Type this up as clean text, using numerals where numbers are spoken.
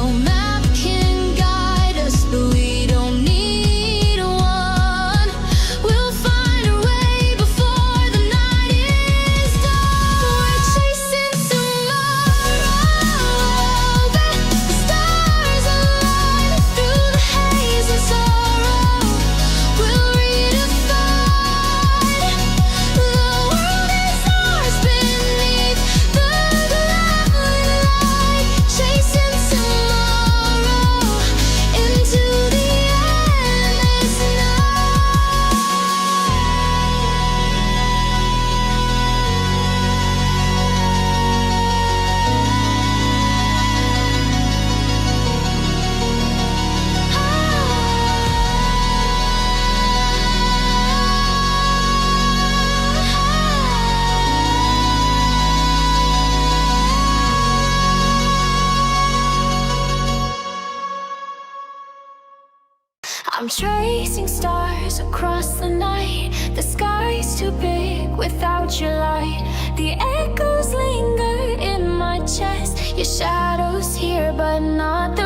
No map can guide us, but we don't need one. We'll find a way before the night is done. We're chasing tomorrow, but the stars align through the haze and sorrow. We'll redefine. The world is ours beneath the glowing light. Chasing tomorrow into the endless I'm tracing stars across the night. The sky's too big without your light. The echoes linger in my chest. Your shadow's here, but not the